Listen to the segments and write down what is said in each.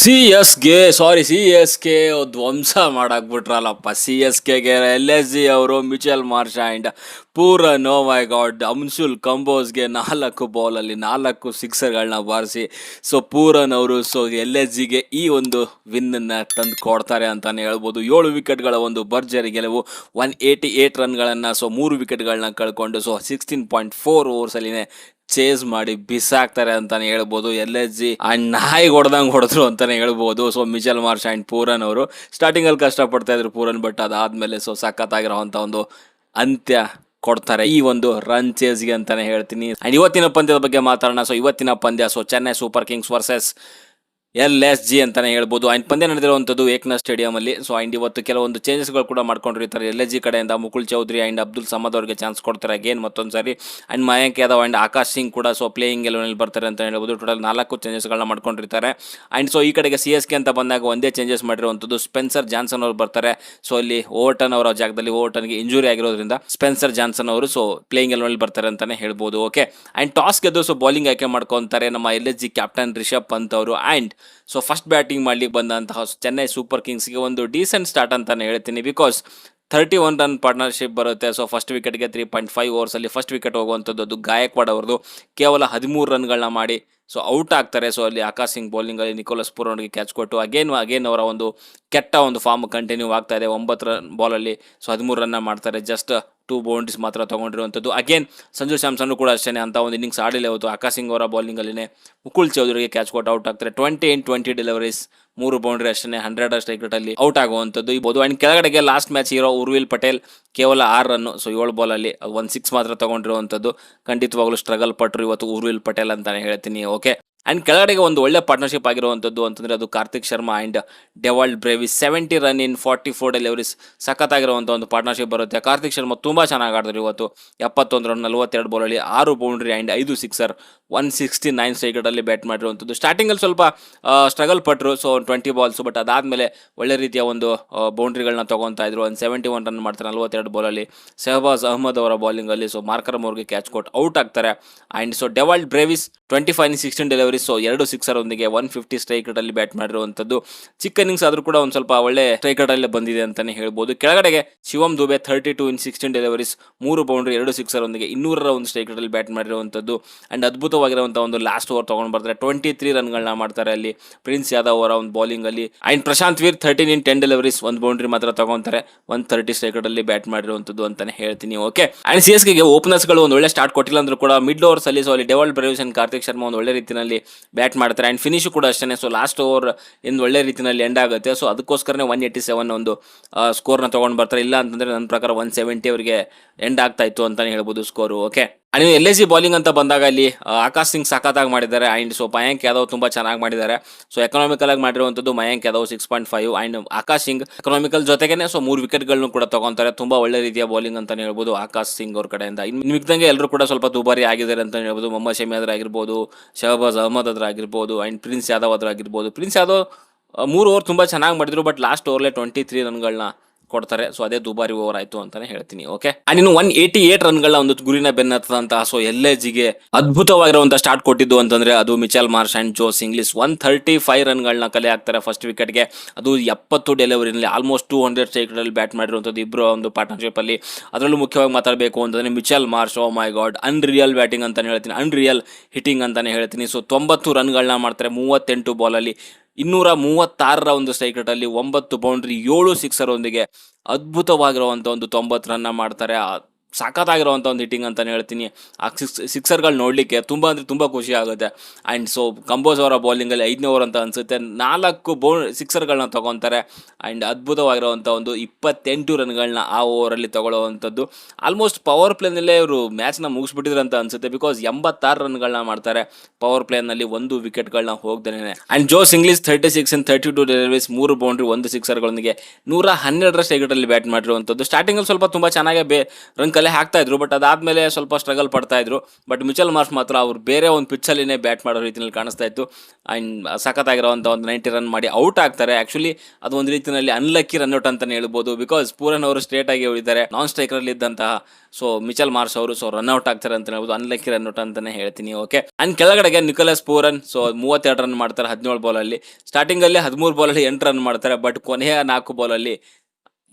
C S K ಧ್ವಂಸ ಮಾಡಾಕ್ಬಿಟ್ರಲ್ಲಪ್ಪ. C S ಕೆಗೆ LSG ಅವರು Mitchell Marsh and Pooran, oh my god, Anshul ಕಂಬೋಸ್ಗೆ 4 ಬಾಲಲ್ಲಿ 4 ಸಿಕ್ಸರ್ಗಳನ್ನ ಬಾರಿಸಿ ಪೂರನ್ ಅವರು LSGಗೆ ಈ ಒಂದು ವಿನ್ನನ್ನು ತಂದು ಕೊಡ್ತಾರೆ ಅಂತಲೇ ಹೇಳ್ಬೋದು. 7 ವಿಕೆಟ್ಗಳ ಒಂದು ಭರ್ಜರಿ ಗೆಲುವು, 188 ರನ್ಗಳನ್ನು, 3 ವಿಕೆಟ್ಗಳನ್ನ ಕಳ್ಕೊಂಡು 16.4 ಓವರ್ಸಲ್ಲಿನೇ ಚೇಸ್ ಮಾಡಿ ಬಿಸಾಕ್ತಾರೆ ಅಂತಾನೆ ಹೇಳ್ಬೋದು. LSG ಆ್ಯಂಡ್ ನಾಯಿ ಹೊಡೆದಂಗೆ ಹೊಡೆದ್ರು ಅಂತಾನೆ ಹೇಳ್ಬೋದು. ಮಿಚೆಲ್ ಮಾರ್ಷ್ ಆ್ಯಂಡ್ ಪೂರನ್ ಅವರು ಸ್ಟಾರ್ಟಿಂಗಲ್ಲಿ ಕಷ್ಟಪಡ್ತಾ ಇದ್ರು ಪೂರನ್, ಬಟ್ ಅದಾದ್ಮೇಲೆ ಸಖತ್ತಾಗಿರೋವಂಥ ಒಂದು ಅಂತ್ಯ ಕೊಡ್ತಾರೆ ಈ ಒಂದು ರನ್ ಚೇಸ್ಗೆ ಅಂತಾನೆ ಹೇಳ್ತೀನಿ. ಆ್ಯಂಡ್ ಇವತ್ತಿನ ಪಂದ್ಯದ ಬಗ್ಗೆ ಮಾತಾಡೋಣ. ಇವತ್ತಿನ ಪಂದ್ಯ Chennai super Kings versus LSG ಅಂತಾನೆ ಹೇಳ್ಬೋದು. ಆ್ಯಂಡ್ ಪಂದ್ಯ ನಡೆದಿರುವಂಥದ್ದು ಏಕ್ನಾಥ್ ಸ್ಟೇಡಿಯಂ ಅಲ್ಲಿ. ಆ್ಯಂಡ್ ಇವತ್ತು ಕೆಲವೊಂದು ಚೇಂಜಸ್ಗಳು ಕೂಡ ಮಾಡ್ಕೊಂಡಿರ್ತಾರೆ. LSG ಕಡೆಯಿಂದ ಮುಕುಲ್ ಚೌಧರಿ ಆ್ಯಂಡ್ ಅಬ್ದುಲ್ ಸಮದ್ ಅವರಿಗೆ ಚಾನ್ಸ್ ಕೊಡ್ತಾರೆ ಅಗೇನ್ ಮತ್ತೊಂದು ಸಾರಿ. ಆ್ಯಂಡ್ ಮಯಾಂಕ್ ಯಾದವ್ ಆ್ಯಂಡ್ ಆಕಾಶ್ ಸಿಂಗ್ ಕೂಡ ಪ್ಲೇಯಿಂಗ್ ಎಲೆವನಲ್ಲಿ ಬರ್ತಾರೆ ಅಂತ ಹೇಳ್ಬೋದು. ಟೋಟಲ್ 4 ಚೇಂಜಸ್ಗಳನ್ನ ಮಾಡ್ಕೊಂಡಿರ್ತಾರೆ. ಆ್ಯಂಡ್ ಈ ಕಡೆಗೆ CSK ಅಂತ ಬಂದಾಗ ಒಂದೇ ಚೇಂಜಸ್ ಮಾಡಿರುವಂಥದ್ದು, ಸ್ಪೆನ್ಸರ್ ಜಾನ್ಸನ್ ಅವರು ಬರ್ತಾರೆ. ಇಲ್ಲಿ ಓವರ್ಟನ್ ಅವರ ಜಾಗದಲ್ಲಿ ಓವರ್ಟನ್ಗೆ ಇಂಜುರಿ ಆಗಿರೋದ್ರಿಂದ ಸ್ಪೆನ್ಸರ್ ಜಾನ್ಸನ್ ಅವರು ಪ್ಲೇಯಿಂಗ್ ಎಲೆವನಲ್ಲಿ ಬರ್ತಾರೆ ಅಂತಾನೆ ಹೇಳ್ಬೋದು. ಓಕೆ, ಆ್ಯಂಡ್ ಟಾಸ್ ಗೆದ್ದು ಬೌಲಿಂಗ್ ಆಯ್ಕೆ ಮಾಡ್ಕೊತಾರೆ ನಮ್ಮ LSG ಕ್ಯಾಪ್ಟನ್ ರಿಷಬ್ ಪಂತ್ ಅವರು. ಆ್ಯಂಡ್ ಫಸ್ಟ್ ಬ್ಯಾಟಿಂಗ್ ಮಾಡ್ಲಿಕ್ಕೆ ಬಂದಂತಹ ಚೆನ್ನೈ ಸೂಪರ್ ಕಿಂಗ್ಸ್ಗೆ ಒಂದು ಡೀಸೆಂಟ್ ಸ್ಟಾರ್ಟ್ ಅಂತಾನೆ ಹೇಳ್ತೀನಿ. ಬಿಕಾಸ್ 31 ರನ್ ಪಾರ್ಟ್ನರ್ಶಿಪ್ ಬರುತ್ತೆ. ಫಸ್ಟ್ ವಿಕೆಟ್ಗೆ 3.5 ಓವರ್ಸಲ್ಲಿ ಫಸ್ಟ್ ವಿಕೆಟ್ ಹೋಗುವಂಥದ್ದು. ಅದು ಗಾಯಕ್ವಾಡ್ ಅವ್ರದ್ದು ಕೇವಲ 13 ರನ್ಗಳನ್ನ ಮಾಡಿ ಔಟ್ ಆಗ್ತಾರೆ. ಅಲ್ಲಿ ಆಕಾಶ್ ಸಿಂಗ್ ಬೌಲಿಂಗಲ್ಲಿ ನಿಕೋಲಸ್ ಪೂರನ್ಗೆ ಕ್ಯಾಚ್ ಕೊಟ್ಟು ಅಗೇನ್ ಅವರ ಒಂದು ಕೆಟ್ಟ ಒಂದು ಫಾರ್ಮ್ ಕಂಟಿನ್ಯೂ ಆಗ್ತಾ ಇದೆ. 9 ರನ್ ಬಾಲಲ್ಲಿ 13 ರನ್ನ ಮಾಡ್ತಾರೆ. ಜಸ್ಟ್ 2 ಬೌಂಡ್ರೀಸ್ ಮಾತ್ರ ತಗೊಂಡಿರುವಂಥದ್ದು. ಅಗೇನ್ ಸಂಜು ಸ್ಯಾಮ್ಸನ್ ಕೂಡ ಅಷ್ಟೇ ಅಂತ ಒಂದು ಇನ್ನಿಂಗ್ಸ್ ಆಡಿಲ್ಲ ಇವತ್ತು. ಆಕಾಶ್ ಸಿಂಗ್ ಅವರ ಬೌಲಿಂಗಲ್ಲಿನೇ ಮುಕುಲ್ ಚೌಧರಿಗೆ ಕ್ಯಾಚ್ ಕೊಟ್ಟು ಔಟ್ ಆಗ್ತಾರೆ. 20 ಡೆಲಿವರೀಸ್, 3 ಬೌಂಡ್ರಿ ಅಷ್ಟೇ, 100 ಸ್ಟ್ರೈಕ್ ರೇಟಲ್ಲಿ ಔಟ್ ಆಗುವಂಥದ್ದು ಇರ್ಬೋದು. ಆ್ಯಂಡ್ ಕೆಳಗಡೆಗೆ ಲಾಸ್ಟ್ ಮ್ಯಾಚ್ ಹೀರೋ ಉರ್ವಿಲ್ ಪಟೇಲ್ ಕೇವಲ 6 ರನ್ನು, 7 ಬಾಲಲ್ಲಿ 1 6 ಮಾತ್ರ ತಗೊಂಡಿರುವಂಥದ್ದು. ಖಂಡಿತವಾಗ್ಲೂ ಸ್ಟ್ರಗಲ್ ಪಟ್ಟರು ಇವತ್ತು ಉರ್ವಿಲ್ ಪಟೇಲ್ ಅಂತಾನೆ ಹೇಳ್ತೀನಿ. ಓಕೆ, ಆ್ಯಂಡ್ ಕೆಳಗಡೆಗೆ ಒಂದು ಒಳ್ಳೆ ಪಾರ್ಟ್ನರ್ಶಿಪ್ ಆಗಿರುವಂಥದ್ದು ಅಂತಂದರೆ ಅದು Kartik Sharma and Dewald Brevis. 70 run in 44 deliveries, ಸಖತ್ತಾಗಿರುವಂಥ ಒಂದು ಪಾರ್ಟ್ನರ್ಶಿಪ್ ಬರುತ್ತೆ. ಕಾರ್ತಿಕ್ ಶರ್ಮಾ ತುಂಬ ಚೆನ್ನಾಗಿ ಆಡಿದ್ರು ಇವತ್ತು. 71 run, 42 ಬಾಲಲ್ಲಿ 6 boundary and 5 sixer, 169 strike ರೇಟಲ್ಲಿ ಬ್ಯಾಟ್ ಮಾಡಿರುವಂಥದ್ದು. ಸ್ಟಾರ್ಟಿಂಗಲ್ಲಿ ಸ್ವಲ್ಪ ಸ್ಟ್ರಗಲ್ ಪಟ್ಟರು, 20 ಬಾಲ್ಸ್, ಬಟ್ ಅದಾದಮೇಲೆ ಒಳ್ಳೆ ರೀತಿಯ ಒಂದು ಬೌಂಡ್ರಿಗಳನ್ನ ತೊಗೊತಾ ಇದ್ರು. 71 ರನ್ ಮಾಡ್ತಾರೆ 42 ಬಾಲಲ್ಲಿ. ಶಹಬಾಜ್ ಅಹ್ಮದ್ ಅವರ ಬೌಲಿಂಗಲ್ಲಿ ಮಾರ್ಕರಮ್ ಅವ್ರಿಗೆ ಕ್ಯಾಚ್ ಕೊಟ್ಟು ಔಟ್ ಆಗ್ತಾರೆ. ಆ್ಯಂಡ್ ಡೆವಾಲ್ಡ್ ಬ್ರೇವಿಸ್ 25 16 ಡೆಲಿವರಿ, 2 ಸಿಕ್ಸರ್ ಒಂದಿಗೆ 150 ಸ್ಟ್ರೈಕ್ ರೇಟಲ್ಲಿ ಬ್ಯಾಟ್ ಮಾಡಿರುವಂಥದ್ದು. ಚಿಕ್ಕ ಇನ್ನಿಂಗ್ಸ್ ಆದರೂ ಕೂಡ ಒಂದು ಸ್ವಲ್ಪ ಒಳ್ಳೆ ಸ್ಟ್ರೈಕ್ ರೇಟಲ್ಲೇ ಬಂದಿದೆ ಅಂತಾನೆ ಹೇಳ್ಬೋದು. ಕೆಳಗಡೆಗೆ ಶಿವಮ್ ದುಬೆ 32 ಇನ್ 16 ಡೆಲಿವರೀಸ್, 3 ಬೌಂಡ್ರಿ, 2 ಸಿಕ್ಸರ್ ಒಂದಿಗೆ 200ರ ಒಂದು ಸ್ಟ್ರೈಕ್ ರೇಟಲ್ಲಿ ಬ್ಯಾಟ್ ಮಾಡಿರುವಂಥದ್ದು. ಆ್ಯಂಡ್ ಅದ್ಭುತವಾಗಿರುವಂಥ ಒಂದು ಲಾಸ್ಟ್ ಓವರ್ ತೊಗೊಂಡು ಬರ್ತಾರೆ. 23 ರನ್ಗಳನ್ನ ಮಾಡ್ತಾರೆ ಅಲ್ಲಿ ಪ್ರಿನ್ಸ್ ಯಾದವ್ ಅವರ ಒಂದು ಬೌಲಿಂಗಲ್ಲಿ. And Prashant Veer 13 in 10 deliveries, 1 boundary ಮಾತ್ರ ತಗೊಂತಾರೆ, 130 ಸ್ಟ್ರೈಕ್ ರೇಟಲ್ಲಿ ಬ್ಯಾಟ್ ಮಾಡಿರುವಂಥದ್ದು ಅಂತಾನೆ ಹೇಳ್ತೀನಿ. ಓಕೆ, ಆ್ಯಂಡ್ CSKಗೆ ಓಪನರ್ಸ್ಗಳು ಒಂದು ಒಳ್ಳೆ ಸ್ಟಾರ್ಟ್ ಕೊಟ್ಟಿಲ್ಲ ಅಂದ್ರೂ ಕೂಡ ಮಿಡ್ ಓವರ್ಸ್ ಅಲ್ಲಿ ಅಲ್ಲಿ ಡೆವಾಲ್ಡ್ ಬ್ರೇವಿಸ್ ಅಂಡ್ ಕಾರ್ತಿಕ್ ಶರ್ಮಾ ಒಂದು ಒಳ್ಳೆ ರೀತಿಯಲ್ಲಿ ಬ್ಯಾಟ್ ಮಾಡ್ತಾರೆ. ಆ್ಯಂಡ್ ಫಿನಿಶು ಕೂಡ ಅಷ್ಟೇ. ಲಾಸ್ಟ್ ಓವರ್ ಎಂದು ಒಳ್ಳೆ ರೀತಿಯಲ್ಲಿ ಎಂಡ್ ಆಗುತ್ತೆ. ಅದಕ್ಕೋಸ್ಕರನೇ 187 ಒಂದು ಸ್ಕೋರ್ನ ತೊಗೊಂಡು ಬರ್ತಾರೆ. ಇಲ್ಲ ಅಂತಂದರೆ ನನ್ನ ಪ್ರಕಾರ 170 ಅವರಿಗೆ ಎಂಡ್ ಆಗ್ತಾ ಇತ್ತು ಅಂತಲೇ ಹೇಳ್ಬೋದು ಸ್ಕೋರು. ಓಕೆ, ನೀವು LSG ಬೌಲಿಂಗ್ ಅಂತ ಬಂದಾಗ ಇಲ್ಲಿ ಆಕಾಶ್ ಸಿಂಗ್ ಸಖತ್ತಾಗಿ ಮಾಡಿದ್ದಾರೆ. ಆ್ಯಂಡ್ ಮಯಾಂಕ್ ಯಾದವ್ ತುಂಬ ಚೆನ್ನಾಗಿ ಮಾಡಿದ್ದಾರೆ. ಎಕನಾಮಿಕಲ್ ಆಗಿ ಮಾಡಿರುವಂಥದ್ದು ಮಯಾಂಕ್ ಯಾದವ್ 6.5 ಆ್ಯಂಡ್ ಆಕಾಶ್ ಸಿಂಗ್ ಎಕನಾಮಿಕಲ್ ಜೊತೆಗೇನೆ 3 ವಿಕೆಟ್ಗಳನ್ನು ಕೂಡ ತಗೊಂತಾರೆ. ತುಂಬ ಒಳ್ಳೆ ರೀತಿಯ ಬೌಲಿಂಗ್ ಅಂತಲೇ ಹೇಳ್ಬೋದು ಆಕಾಶ್ ಸಿಂಗ್ ಅವ್ರ ಕಡೆಯಿಂದ. ಇನ್ನು ಮಿಕ್ದಂಗೆ ಎಲ್ಲರೂ ಕೂಡ ಸ್ವಲ್ಪ ದುಬಾರಿ ಆಗಿದ್ದಾರೆ ಅಂತ ಹೇಳ್ಬೋದು. ಮೊಹಮ್ಮದ್ ಶಮಿ ಆಗಿರ್ಬೋದು, ಶಹಬಾಜ್ ಅಹ್ಮದ್ ಆಗಿರ್ಬೋದು, ಆ್ಯಂಡ್ ಪ್ರಿನ್ಸ್ ಯಾದವ್ ಆಗಿರ್ಬೋದು. ಪ್ರಿನ್ಸ್ ಯಾದವ್ 3 ಓವರ್ ತುಂಬ ಚೆನ್ನಾಗಿ ಮಾಡಿದ್ರು, ಬಟ್ ಲಾಸ್ಟ್ ಓವರ್ಲೆ 23 ರನ್ಗಳನ್ನ ಕೊಡ್ತಾರೆ. ಅದೇ ದುಬಾರಿ ಓವರ್ ಆಯ್ತು ಅಂತಾನೆ ಹೇಳ್ತೀನಿ. ಓಕೆ, ಇನ್ನು 188 ರನ್ಗಳ ಒಂದು ಗುರಿನ ಬೆನ್ನತ್ತಂತಹ LSGಗೆ ಅದ್ಭುತವಾಗಿರುವಂತಹ ಸ್ಟಾರ್ಟ್ ಕೊಟ್ಟಿದ್ದು ಅಂತಂದ್ರೆ ಅದು Mitchell Marsh and Josh Inglis. 135 ರನ್ಗಳನ್ನ ಕಲೆ ಹಾಕ್ತಾರೆ ಫಸ್ಟ್ ವಿಕೆಟ್ಗೆ. ಅದು 70 ಡೆಲಿವರಿನಲ್ಲಿ ಆಲ್ಮೋಸ್ಟ್ 200 ಸ್ಟ್ರೈಕ್ ರೇಟಲ್ಲಿ ಬ್ಯಾಟ್ ಮಾಡಿರುವಂಥದ್ದು ಇಬ್ಬರು ಒಂದು ಪಾರ್ಟ್ನರ್ಶಿಪ್ ಅಲ್ಲಿ. ಅದರಲ್ಲೂ ಮುಖ್ಯವಾಗಿ ಮಾತಾಡಬೇಕು ಅಂತಂದ್ರೆ Mitchell Marsh, oh my God, unreal batting ಅಂತಾನೆ ಹೇಳ್ತೀನಿ, ಅನ್ರಿಯಲ್ ಹಿಟ್ಟಿಂಗ್ ಅಂತಾನೆ ಹೇಳ್ತೀನಿ. 90 ರನ್ಗಳನ್ನ ಮಾಡ್ತಾರೆ 38 ಬಾಲಲ್ಲಿ, 236ರ ಒಂದು ಸ್ಟ್ರೈಕ್ ರೇಟಲ್ಲಿ, 9 ಬೌಂಡ್ರಿ, 7 ಸಿಕ್ಸರ್ ಒಂದಿಗೆ ಅದ್ಭುತವಾಗಿರುವಂಥ ಒಂದು 90 ರನ್ನ ಮಾಡ್ತಾರೆ. ಸಖತ್ತಾಗಿರುವಂಥ ಒಂದು ಹಿಟ್ಟಿಂಗ್ ಅಂತಲೇ ಹೇಳ್ತೀನಿ. ಆ ಸಿಕ್ಸರ್ಗಳು ನೋಡಲಿಕ್ಕೆ ತುಂಬ ಅಂದರೆ ತುಂಬ ಖುಷಿ ಆಗುತ್ತೆ. ಆ್ಯಂಡ್ ಕಂಬೋಸ್ ಅವರ ಬೌಲಿಂಗಲ್ಲಿ 5ನೇ ಓವರ್ ಅಂತ ಅನಿಸುತ್ತೆ 4 ಸಿಕ್ಸರ್ಗಳನ್ನ ತೊಗೊತಾರೆ. ಆ್ಯಂಡ್ ಅದ್ಭುತವಾಗಿರುವಂಥ ಒಂದು 28 ರನ್ಗಳನ್ನ ಆ ಓವರಲ್ಲಿ ತೊಗೊಳ್ಳುವಂಥದ್ದು. ಆಲ್ಮೋಸ್ಟ್ ಪವರ್ ಪ್ಲೇನಲ್ಲೇ ಇವರು ಮ್ಯಾಚ್ನ ಮುಗಿಸ್ಬಿಟ್ಟಿದ್ರು ಅಂತ ಅನಿಸುತ್ತೆ. ಬಿಕಾಸ್ 86 ರನ್ಗಳನ್ನ ಮಾಡ್ತಾರೆ ಪವರ್ ಪ್ಲೇನಲ್ಲಿ, 1 ವಿಕೆಟ್ಗಳನ್ನ ಹೋಗ್ದೇನೆ. And Jos Inglis 36 in 32 deliveries, 3 boundary, 1 ಸಿಕ್ಸರ್ಗಳೊಂದಿಗೆ 112ರ ಸ್ಟ್ರೈಕ್ ರೇಟಲ್ಲಿ ಬ್ಯಾಟ್ ಮಾಡಿರುವಂಥದ್ದು. ಸ್ಟಾರ್ಟಿಂಗಲ್ಲಿ ಸ್ವಲ್ಪ ತುಂಬ ಚೆನ್ನಾಗಿ ರನ್ ತಲೆ ಹಾಕ್ತಾ ಇದ್ರು, ಬಟ್ ಅದಾದ್ಮೇಲೆ ಸ್ವಲ್ಪ ಸ್ಟ್ರಗಲ್ ಪಡ್ತಾ ಇದ್ರು. ಬಟ್ ಮಿಚೆಲ್ ಮಾರ್ಷ್ ಮಾತ್ರ ಅವ್ರು ಬೇರೆ ಒಂದು ಪಿಚ್ಚಲ್ಲಿನೇ ಬ್ಯಾಟ್ ಮಾಡೋ ರೀತಿಯಲ್ಲಿ ಕಾಣಿಸ್ತಾ ಇತ್ತು. ಆ್ಯಂಡ್ ಸಖತ್ತಾಗಿರೋವಂಥ ಒಂದು 90 ರನ್ ಮಾಡಿ ಔಟ್ ಆಗ್ತಾರೆ. ಆ್ಯಕ್ಚುಲಿ ಅದು ಒಂದು ರೀತಿಯಲ್ಲಿ ಅನ್ಲಕ್ಕಿ ರನ್ಔಟ್ ಅಂತಲೇ ಹೇಳ್ಬೋದು, ಬಿಕಾಸ್ ಪೂರನ್ ಅವರು ಸ್ಟ್ರೇಟ್ ಆಗಿ ಉಳಿದ್ದಾರೆ ನಾನ್ ಸ್ಟ್ರೈಕರಲ್ಲಿ ಇದ್ದಂತಹ. ಸೊ ಮಿಚೆಲ್ ಮಾರ್ಷ್ ಅವರು ರನ್ಔಟ್ ಆಗ್ತಾರೆ ಅಂತ ಹೇಳ್ಬೋದು, ಅನ್ಲಕ್ಕಿ ರನ್ಔಟ್ ಅಂತಾನೆ ಹೇಳ್ತೀನಿ. ಓಕೆ, ಅಂಡ್ ಕೆಳಗಡೆಗೆ ನಿಕೋಲಸ್ ಪೂರನ್ 32 ರನ್ ಮಾಡ್ತಾರೆ 17 ಬಾಲಲ್ಲಿ. ಸ್ಟಾರ್ಟಿಂಗ್ ಅಲ್ಲಿ 13 ಬಾಲಲ್ಲಿ 8 ರನ್ ಮಾಡ್ತಾರೆ, ಬಟ್ ಕೊನೆಯ 4 ಬಾಲಲ್ಲಿ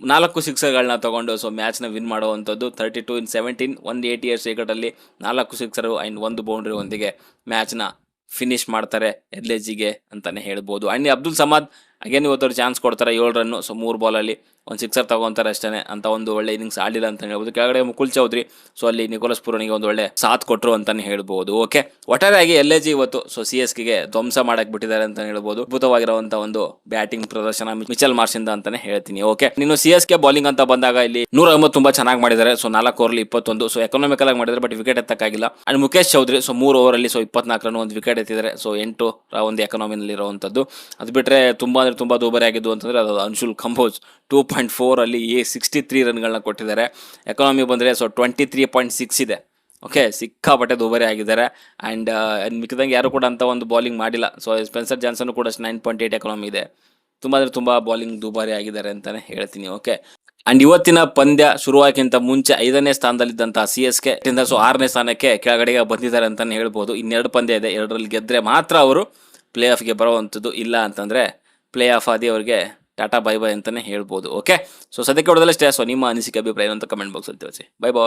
4 ಸಿಕ್ಸರ್ಗಳನ್ನ ತಗೊಂಡು ಮ್ಯಾಚ್ನ ವಿನ್ ಮಾಡುವಂಥದ್ದು. 32-17 188 ವಿಕೆಟಲ್ಲಿ 4 ಸಿಕ್ಸರು ಆ್ಯಂಡ್ 1 ಬೌಂಡ್ರಿ ಒಂದಿಗೆ ಮ್ಯಾಚ್ನ ಫಿನಿಶ್ ಮಾಡ್ತಾರೆ LSGಗೆ ಅಂತಾನೆ ಹೇಳ್ಬೋದು. ಆ್ಯಂಡ್ ಅಬ್ದುಲ್ ಸಮದ್ ಅಗೇನ್ ಇವತ್ತು ಚಾನ್ಸ್ ಕೊಡ್ತಾರೆ 7 ರನ್ನು. 3 ಬಾಲಲ್ಲಿ 1 ಸಿಕ್ಸರ್ ತಗೊಂತಾರೆ ಅಷ್ಟೇ, ಅಂತ ಒಂದು ಒಳ್ಳೆ ಇನ್ನಿಂಗ್ಸ್ ಆಡಿಲ್ಲ ಅಂತ ಹೇಳ್ಬೋದು. ಕೆಳಗಡೆ ಮುಕುಲ್ ಚೌಧರಿ ಅಲ್ಲಿ ನಿಕೋಲಸ್ ಪೂರನ್ಗೆ ಒಂದು ಒಳ್ಳೆ ಸಾಥ್ ಕೊಟ್ಟರು ಅಂತಾನೆ ಹೇಳ್ಬೋದು. ಓಕೆ, ಒಟ್ಟಾರೆಯಾಗಿ LSG ಇವತ್ತು CSKಗೆ ಧ್ವಂಸ ಮಾಡಕ್ ಬಿಟ್ಟಿದ್ದಾರೆ ಅಂತ ಹೇಳ್ಬೋದು. ಅದ್ಭುತವಾಗಿರುವಂತ ಒಂದು ಬ್ಯಾಟಿಂಗ್ ಪ್ರದರ್ಶನ ಮಿಚೆಲ್ ಮಾರ್ಷ್ ಇಂದ ಅಂತಾನೆ ಹೇಳ್ತೀನಿ. ಓಕೆ, ನೀನು CSK ಬೌಲಿಂಗ್ ಅಂತ ಬಂದಾಗ ಇಲ್ಲಿ 190 ತುಂಬಾ ಚೆನ್ನಾಗಿ ಮಾಡಿದ್ದಾರೆ. 4 ಓವರ್ 21 ಎಕನಾಮಿಕಲ್ ಆಗಿ ಮಾಡಿದ್ದಾರೆ, ಬಟ್ ವಿಕೆಟ್ ಎತ್ತಕ್ಕಾಗಿಲ್ಲ. And Mukesh Choudhary 3 over 24 run, 1 wicket ಎತ್ತಿದ್ದಾರೆ. 8 ಒಂದು ಎಕನಾಮಿನಲ್ಲಿ ಇರುವಂತದ್ದು. ಅದು ಬಿಟ್ರೆ ತುಂಬಾ ದುಬಾರಿ ಆಗಿದ್ದು ಅಂತಂದ್ರೆ ಅದು ಅನ್ಶುಲ್ ಕಂಬೋಜ್ 2.4 ಅಲ್ಲಿ 63 ರನ್ಗಳನ್ನ ಕೊಟ್ಟಿದ್ದಾರೆ. ಎಕಾನಮಿ ಬಂದರೆ 23.6 ಇದೆ. ಓಕೆ, ಸಿಕ್ಕಾಪಟ್ಟೆ ದುಬಾರಿ ಆಗಿದ್ದಾರೆ. ಆ್ಯಂಡ್ ಮಿಕ್ಕಿದಂಗೆ ಯಾರು ಕೂಡ ಅಂತ ಒಂದು ಬೌಲಿಂಗ್ ಮಾಡಿಲ್ಲ. ಸ್ಪೆನ್ಸರ್ ಜಾನ್ಸನ್ ಕೂಡ 9.8 ಎಕಾನಮಿ ಇದೆ. ತುಂಬ ಬೌಲಿಂಗ್ ದುಬಾರಿ ಆಗಿದ್ದಾರೆ ಅಂತಾನೆ ಹೇಳ್ತೀನಿ. ಓಕೆ, ಅಂಡ್ ಇವತ್ತಿನ ಪಂದ್ಯ ಶುರುವಾಗಕ್ಕಿಂತ ಮುಂಚೆ 5ನೇ ಸ್ಥಾನದಲ್ಲಿದ್ದಂತಹ CSK 6ನೇ ಸ್ಥಾನಕ್ಕೆ ಕೆಳಗಡೆಗೆ ಬಂದಿದ್ದಾರೆ ಅಂತಾನೆ ಹೇಳ್ಬೋದು. ಇನ್ನೆರಡು ಪಂದ್ಯ ಇದೆ, 2ರಲ್ಲಿ ಗೆದ್ರೆ ಮಾತ್ರ ಅವರು ಪ್ಲೇ ಆಫ್ಗೆ ಬರುವಂಥದ್ದು. ಇಲ್ಲ ಅಂತಂದ್ರೆ ಪ್ಲೇ ಆಫ್ ಆದಿ ಅವರಿಗೆ ಟಾಟಾ ಬೈ ಬೈ ಅಂತಾನೆ ಹೇಳ್ಬೋದು. ಓಕೆ, ಸದ್ಯಕ್ಕೆ ಹೊಡೆದಲ್ಲಷ್ಟೇ. ನಿಮ್ಮ ಅನಿಸಿಕೆ ಅಭಿಪ್ರಾಯ ಅಂತ ಕಮೆಂಟ್ ಬಾಕ್ಸಲ್ಲಿ ತಿಳಿಸಿ. ಬೈ ಬಾಯ್.